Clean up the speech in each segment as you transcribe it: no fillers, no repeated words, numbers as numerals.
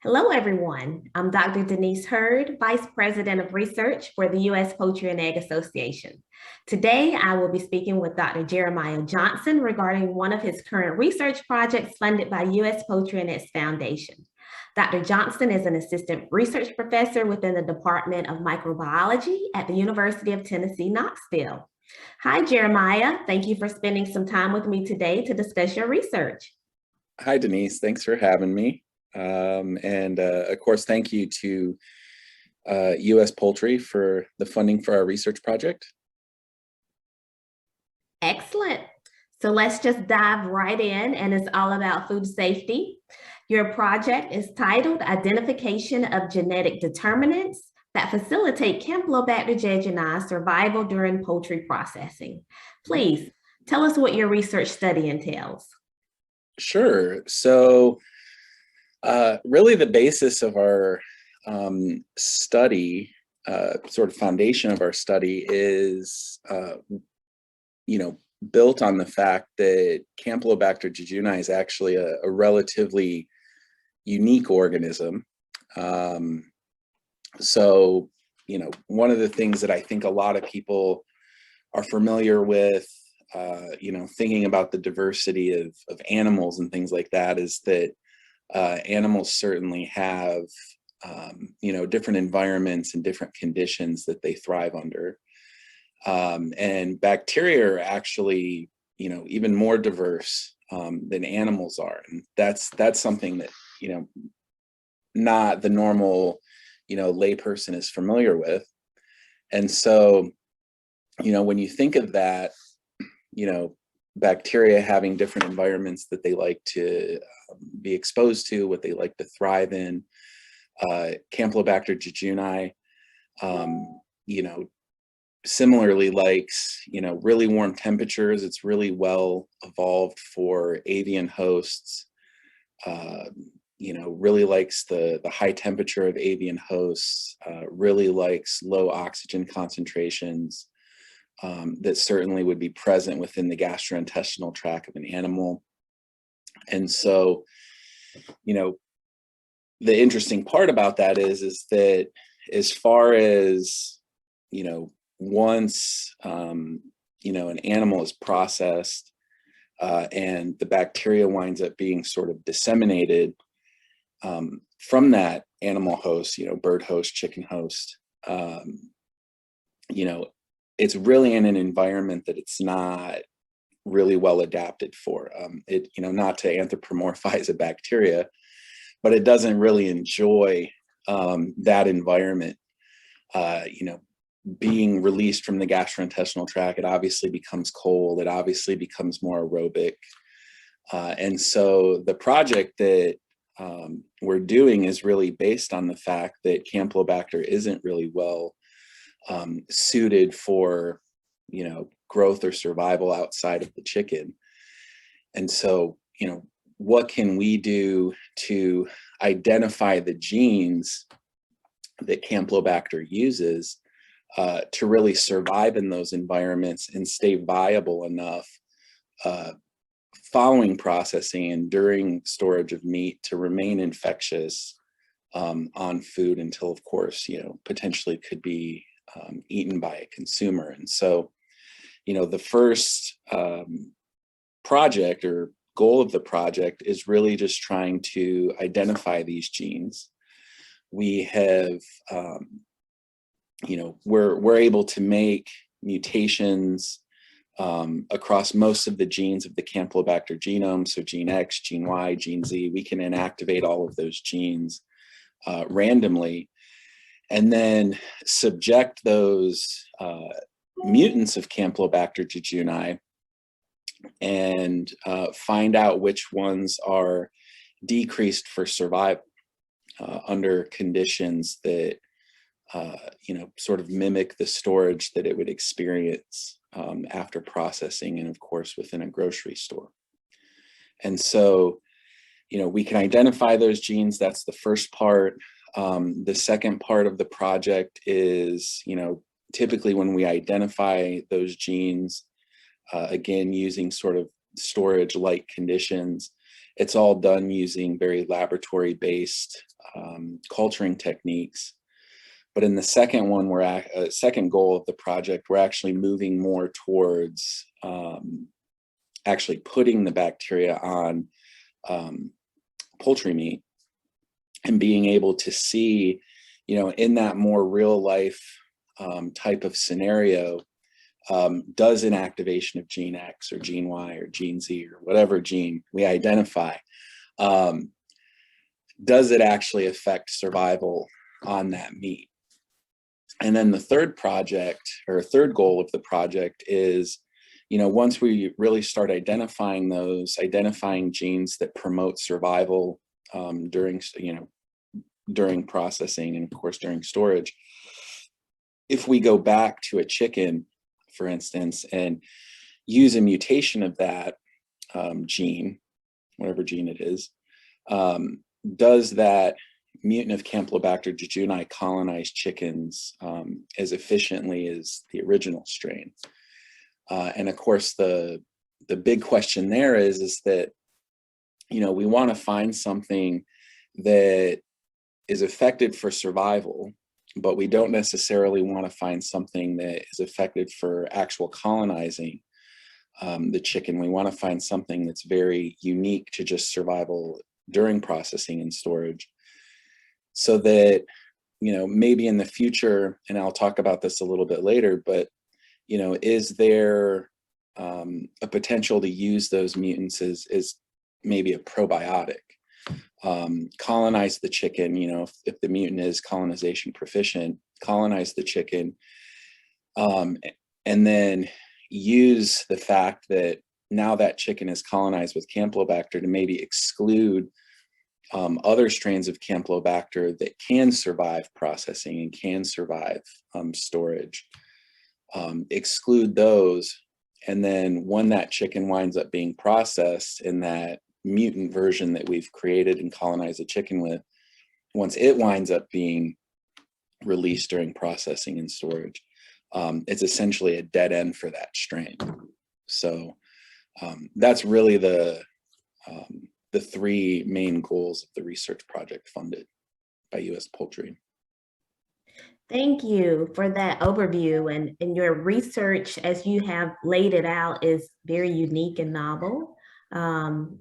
Hello, everyone. I'm Dr. Denise Hurd, Vice President of Research for the U.S. Poultry and Egg Association. Today, I will be speaking with Dr. Jeremiah Johnson regarding one of his current research projects funded by U.S. Poultry and Egg Foundation. Dr. Johnson is an assistant research professor within the Department of Microbiology at the University of Tennessee-Knoxville. Hi, Jeremiah. Thank you for spending some time with me today to discuss your research. Hi, Denise. Thanks for having me. Of course, thank you to US Poultry for the funding for our research project. Excellent. So let's just dive right in, and it's all about food safety. Your project is titled Identification of Genetic Determinants that Facilitate Campylobacter jejuni Survival During Poultry Processing. Please tell us what your research study entails. Sure. So really the basis of our study, sort of foundation of our study is, built on the fact that Campylobacter jejuni is actually a relatively unique organism. So, one of the things that I think a lot of people are familiar with, thinking about the diversity of animals and things like that, is that animals certainly have, different environments and different conditions that they thrive under. And bacteria are actually, even more diverse than animals are. And that's something that, not the normal, layperson is familiar with. And so, when you think of that, bacteria having different environments that they like to be exposed to, what they like to thrive in. Campylobacter jejuni, similarly likes, really warm temperatures. It's really well evolved for avian hosts. Really likes the high temperature of avian hosts, really likes low oxygen concentrations. That certainly would be present within the gastrointestinal tract of an animal. And so, the interesting part about that is that as far as, once, an animal is processed and the bacteria winds up being sort of disseminated from that animal host, bird host, chicken host, it's really in an environment that it's not really well adapted for. Not to anthropomorphize a bacteria, but it doesn't really enjoy that environment. Being released from the gastrointestinal tract, it obviously becomes cold. It obviously becomes more aerobic. And so the project that we're doing is really based on the fact that Campylobacter isn't really well suited for, growth or survival outside of the chicken. And so, what can we do to identify the genes that Campylobacter uses to really survive in those environments and stay viable enough following processing and during storage of meat to remain infectious on food until, of course, potentially could be eaten by a consumer. And so, the first project or goal of the project is really just trying to identify these genes. We have, we're able to make mutations across most of the genes of the Campylobacter genome. So gene X, gene Y, gene Z, we can inactivate all of those genes randomly, and then subject those mutants of Campylobacter jejuni and find out which ones are decreased for survival under conditions that sort of mimic the storage that it would experience after processing, and of course within a grocery store. And so, we can identify those genes. That's the first part. The second part of the project is, typically when we identify those genes, again, using sort of storage-like conditions, It's all done using very laboratory-based culturing techniques. But in the second one, second goal of the project, we're actually moving more towards actually putting the bacteria on poultry meat and being able to see, in that more real life type of scenario, does an activation of gene X or gene Y or gene Z or whatever gene we identify, does it actually affect survival on that meat? And then the third project, or third goal of the project is, once we really start identifying genes that promote survival during processing and of course during storage, if we go back to a chicken, for instance, and use a mutation of that gene, whatever gene it is, does that mutant of Campylobacter jejuni colonize chickens as efficiently as the original strain? And of course, the big question there is that, we want to find something that is effective for survival, but we don't necessarily want to find something that is effective for actual colonizing the chicken. We want to find something that's very unique to just survival during processing and storage, so that, maybe in the future, and I'll talk about this a little bit later, but, is there a potential to use those mutants as maybe a probiotic? Colonize the chicken, if the mutant is colonization proficient, colonize the chicken, and then use the fact that now that chicken is colonized with Campylobacter to maybe exclude other strains of Campylobacter that can survive processing and can survive storage. Exclude those, and then when that chicken winds up being processed in that mutant version that we've created and colonized the chicken with, once it winds up being released during processing and storage, it's essentially a dead end for that strain. So that's really the three main goals of the research project funded by US Poultry. Thank you for that overview, and your research, as you have laid it out, is very unique and novel.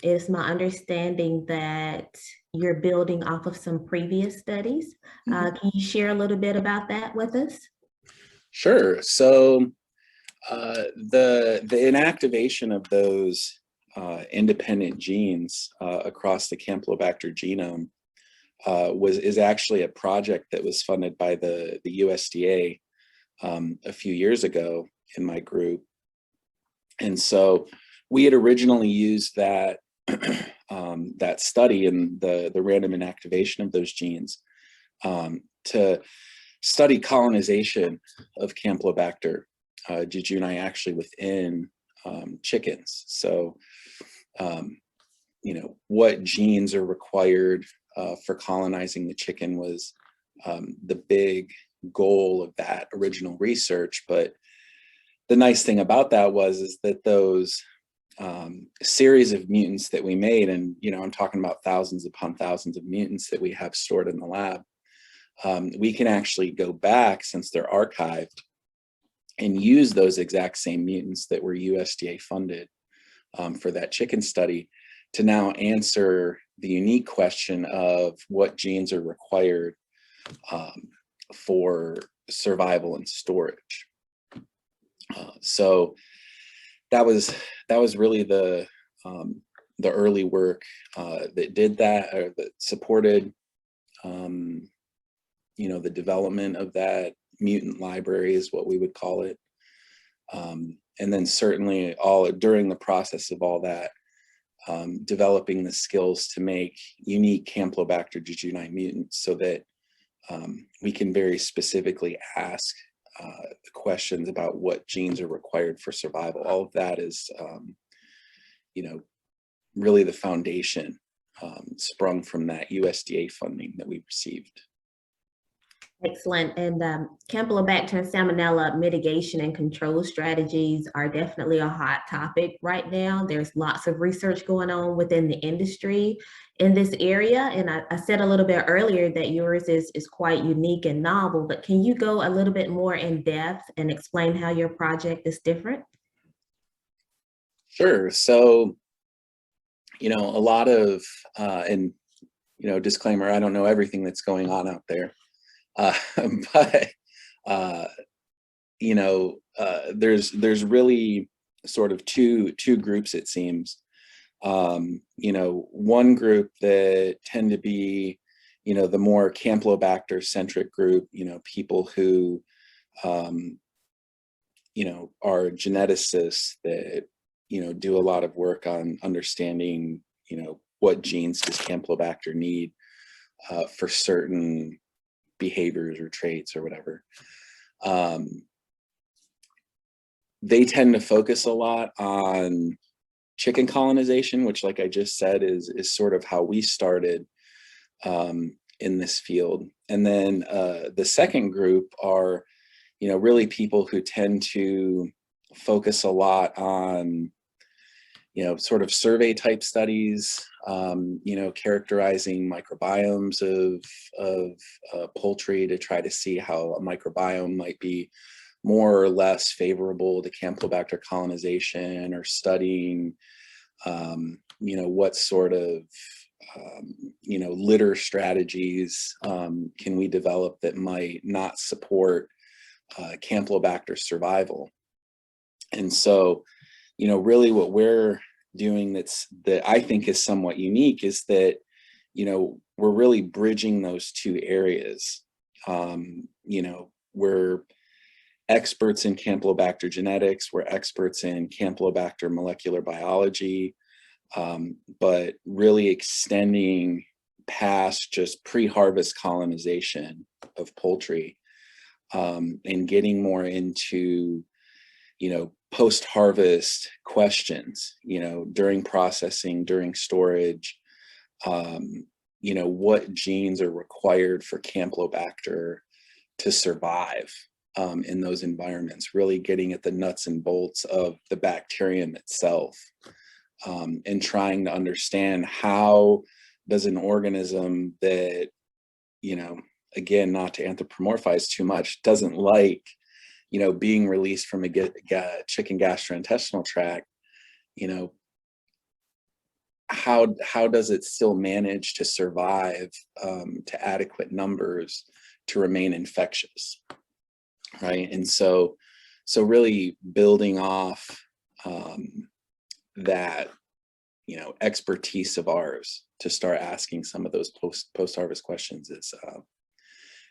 It's my understanding that you're building off of some previous studies. Can you share a little bit about that with us? Sure. So the inactivation of those independent genes across the Campylobacter genome is actually a project that was funded by the USDA a few years ago in my group. And so we had originally used that that study and the random inactivation of those genes to study colonization of Campylobacter jejuni actually within chickens. So, what genes are required for colonizing the chicken was the big goal of that original research. But the nice thing about that is that those series of mutants that we made, and I'm talking about thousands upon thousands of mutants that we have stored in the lab, we can actually go back, since they're archived, and use those exact same mutants that were USDA funded for that chicken study to now answer the unique question of what genes are required for survival and storage. So that was really the early work that did that, or that supported the development of that mutant library, is what we would call it. And then certainly during the process of all that, developing the skills to make unique Campylobacter jejuni mutants, so that we can very specifically ask the questions about what genes are required for survival. All of that is, really the foundation sprung from that USDA funding that we received. Excellent. And Campylobacter and Salmonella mitigation and control strategies are definitely a hot topic right now. There's lots of research going on within the industry in this area. And I said a little bit earlier that yours is quite unique and novel, but can you go a little bit more in depth and explain how your project is different? Sure. So, a lot of, and, disclaimer, I don't know everything that's going on out there. Uh, but, uh, there's really sort of two groups, it seems. One group that tend to be, the more Campylobacter centric group, people who, are geneticists that, do a lot of work on understanding, what genes does Campylobacter need for certain behaviors or traits or whatever. They tend to focus a lot on chicken colonization, which, like I just said, is sort of how we started in this field. And then the second group are, really people who tend to focus a lot on, sort of survey type studies, characterizing microbiomes of poultry to try to see how a microbiome might be more or less favorable to Campylobacter colonization, or studying, what sort of, litter strategies can we develop that might not support Campylobacter survival. And so, really what we're doing that I think is somewhat unique is that, we're really bridging those two areas. We're experts in Campylobacter genetics, we're experts in Campylobacter molecular biology, but really extending past just pre-harvest colonization of poultry, and getting more into, post-harvest questions, during processing, during storage, what genes are required for Campylobacter to survive in those environments, really getting at the nuts and bolts of the bacterium itself, and trying to understand how does an organism that, again, not to anthropomorphize too much, doesn't like, being released from a chicken gastrointestinal tract, how does it still manage to survive to adequate numbers to remain infectious, right? And so really building off that, expertise of ours to start asking some of those post-harvest questions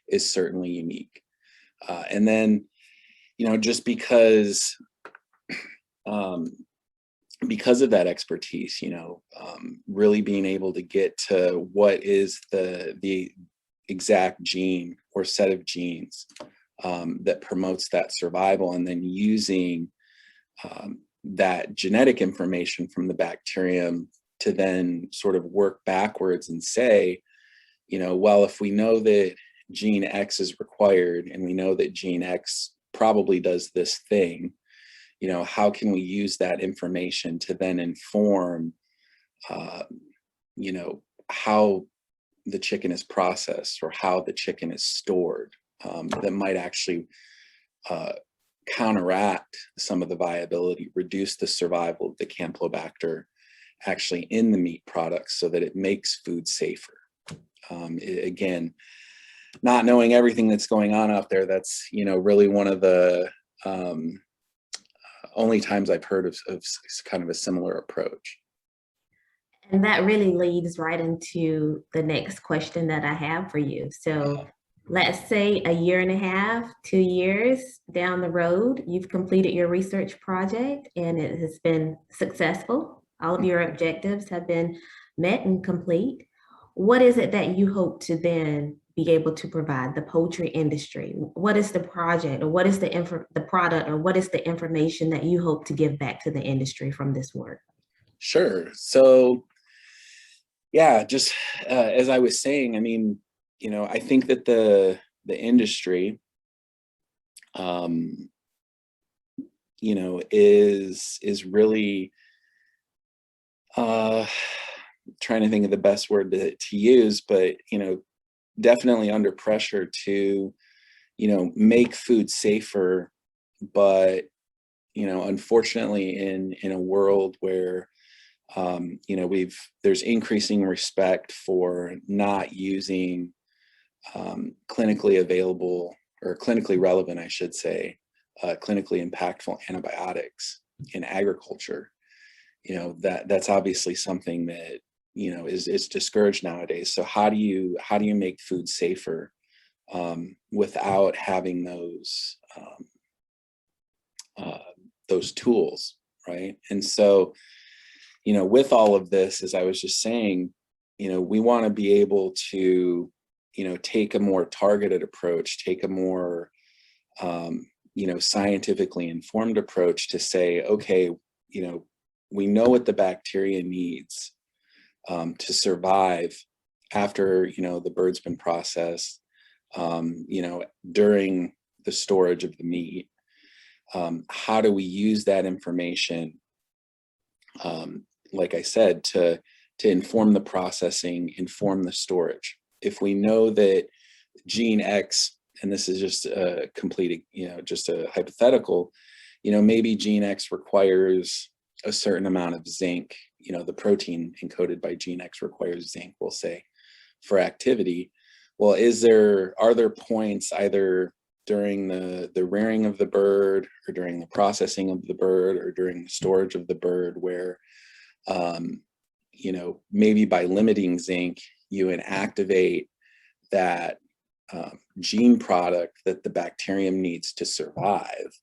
is certainly unique. And then, just because of that expertise, really being able to get to what is the exact gene or set of genes that promotes that survival, and then using that genetic information from the bacterium to then sort of work backwards and say, well, if we know that gene X is required and we know that gene X probably does this thing, how can we use that information to then inform, how the chicken is processed or how the chicken is stored, that might actually counteract some of the viability, reduce the survival of the Campylobacter actually in the meat products so that it makes food safer. Again, not knowing everything that's going on out there, that's, really one of the only times I've heard of kind of a similar approach. And that really leads right into the next question that I have for you. So let's say a year and a half, 2 years down the road, you've completed your research project and it has been successful. All of your objectives have been met and complete. What is it that you hope to then be able to provide the poultry industry? What is the project, or what is the product, or what is the information that you hope to give back to the industry from this work? Sure. So, yeah, just as I was saying, I mean, I think that the industry, you know, is really trying to think of the best word to use, but, you know, definitely under pressure to, you know, make food safer. But, you know, unfortunately, in a world where, you know, there's increasing respect for not using clinically available or clinically relevant, I should say, clinically impactful antibiotics in agriculture. You know, that's obviously something that, you know, is discouraged nowadays. So how do you make food safer without having those tools, right? And so, you know, with all of this, as I was just saying, you know, we want to be able to, you know, take a more targeted approach, take a more, you know, scientifically informed approach to say, okay, you know, we know what the bacteria needs to survive after, you know, the bird's been processed, you know, during the storage of the meat. How do we use that information, like I said, to inform the processing, inform the storage? If we know that gene X, and this is just a complete, you know, just a hypothetical, you know, maybe gene X requires a certain amount of zinc, you know, the protein encoded by gene X requires zinc, we'll say, for activity. Well, are there points either during the rearing of the bird or during the processing of the bird or during the storage of the bird where, you know, maybe by limiting zinc, you inactivate that gene product that the bacterium needs to survive.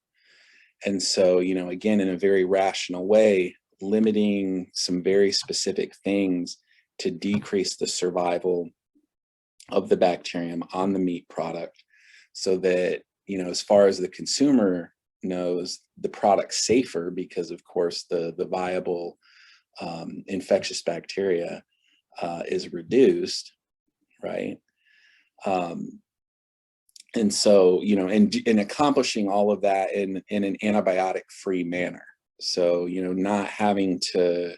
And so, you know, again, in a very rational way, limiting some very specific things to decrease the survival of the bacterium on the meat product so that, you know, as far as the consumer knows, the product's safer because, of course, the viable infectious bacteria is reduced, right? And so, you know, in accomplishing all of that in an antibiotic-free manner. So, you know, not having to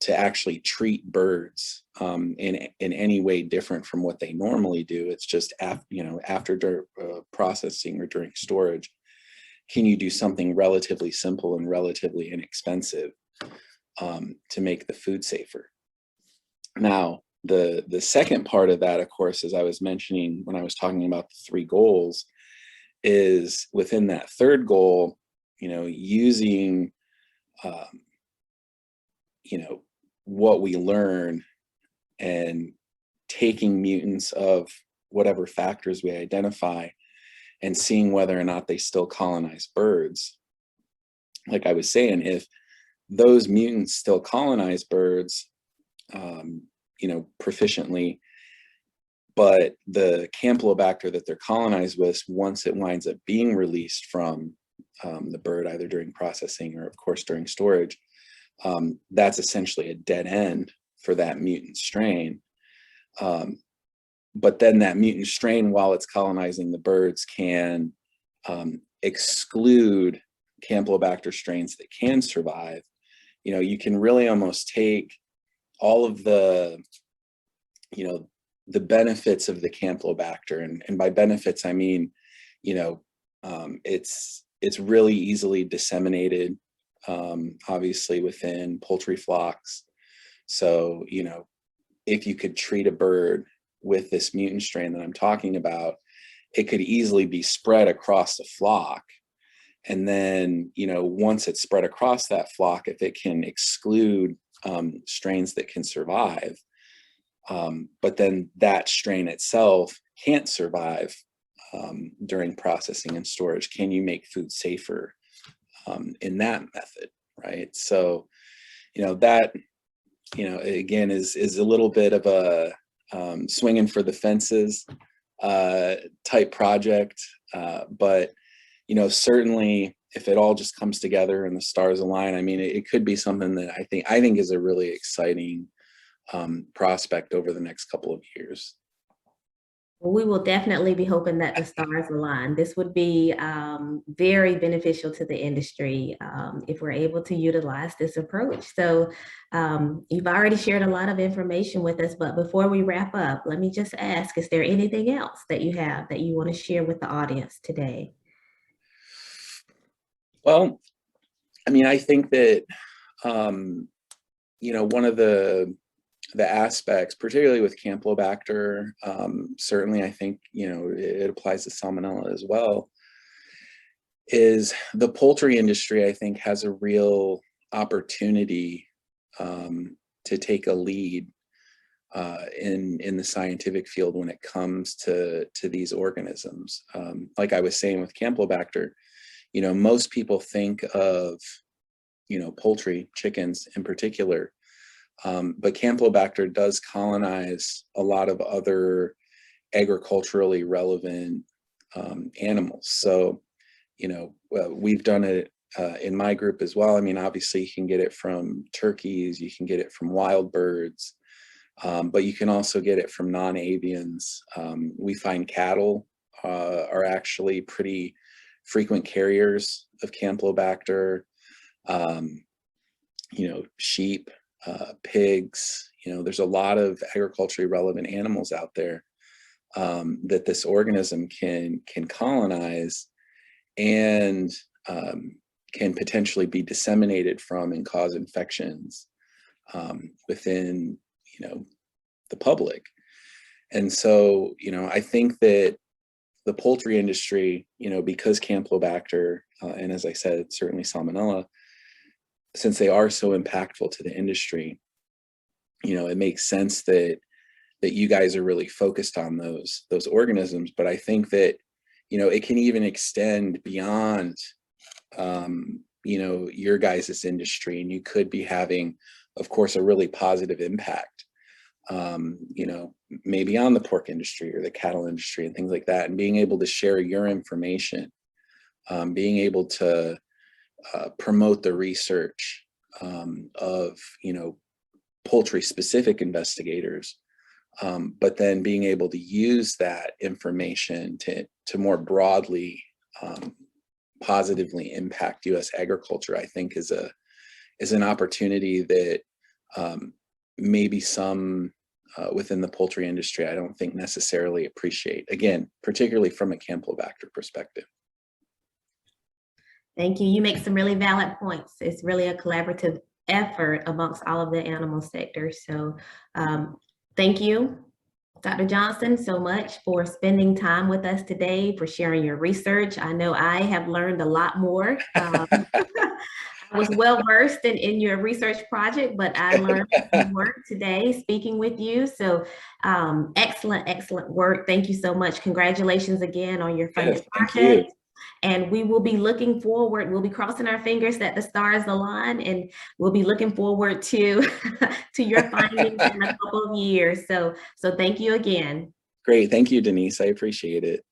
actually treat birds in any way different from what they normally do. It's just after processing or during storage, can you do something relatively simple and relatively inexpensive to make the food safer? Now, the second part of that, of course, as I was mentioning when I was talking about the 3 goals, is within that third goal, you know, using, you know, what we learn and taking mutants of whatever factors we identify and seeing whether or not they still colonize birds. Like I was saying, if those mutants still colonize birds, you know, proficiently, but the Campylobacter that they're colonized with, once it winds up being released from the bird, either during processing or, of course, during storage, that's essentially a dead end for that mutant strain. But then that mutant strain, while it's colonizing the birds, can exclude Campylobacter strains that can survive. You know, you can really almost take all of the, you know, the benefits of the Campylobacter, and by benefits I mean, you know, it's really easily disseminated, obviously within poultry flocks. So, you know, if you could treat a bird with this mutant strain that I'm talking about, it could easily be spread across the flock. And then, you know, once it's spread across that flock, if it can exclude strains that can survive, but then that strain itself can't survive during processing and storage, can you make food safer in that method, right? So, you know, that, you know, again, is a little bit of a swinging for the fences type project, but, you know, certainly if it all just comes together and the stars align, I mean, it could be something that I think is a really exciting prospect over the next couple of years. Well, we will definitely be hoping that the stars align. This would be very beneficial to the industry if we're able to utilize this approach. So you've already shared a lot of information with us, but before we wrap up, let me just ask, is there anything else that you have that you want to share with the audience today? Well, I mean, I think that, one of the aspects, particularly with Campylobacter, certainly I think, it applies to Salmonella as well, is the poultry industry, I think, has a real opportunity to take a lead in the scientific field when it comes to these organisms. Like I was saying with Campylobacter, most people think of, poultry, chickens in particular, but Campylobacter does colonize a lot of other agriculturally relevant animals. So, we've done it in my group as well. I mean, obviously you can get it from turkeys, you can get it from wild birds, but you can also get it from non-avians. We find cattle are actually pretty frequent carriers of Campylobacter. Sheep, pigs, there's a lot of agriculturally relevant animals out there that this organism can colonize and can potentially be disseminated from and cause infections within, the public. And so, I think that the poultry industry, because Campylobacter, and as I said, certainly Salmonella, since they are so impactful to the industry, it makes sense that you guys are really focused on those organisms. But I think that, it can even extend beyond, your guys' industry, and you could be having, of course, a really positive impact, maybe on the pork industry or the cattle industry and things like that, and being able to share your information, being able to promote the research of, poultry specific investigators, but then being able to use that information to more broadly positively impact U.S. agriculture, I think is an opportunity that maybe some within the poultry industry I don't think necessarily appreciate, again, particularly from a Campylobacter perspective. Thank you. You make some really valid points. It's really a collaborative effort amongst all of the animal sectors. So thank you, Dr. Johnson, so much for spending time with us today, for sharing your research. I know I have learned a lot more. I was well versed in your research project, but I learned more today speaking with you. So excellent work. Thank you so much. Congratulations again on your funded project. And we will be looking forward, we'll be crossing our fingers that the stars align, and we'll be looking forward to your findings in a couple of years. So thank you again. Great. Thank you, Denise. I appreciate it.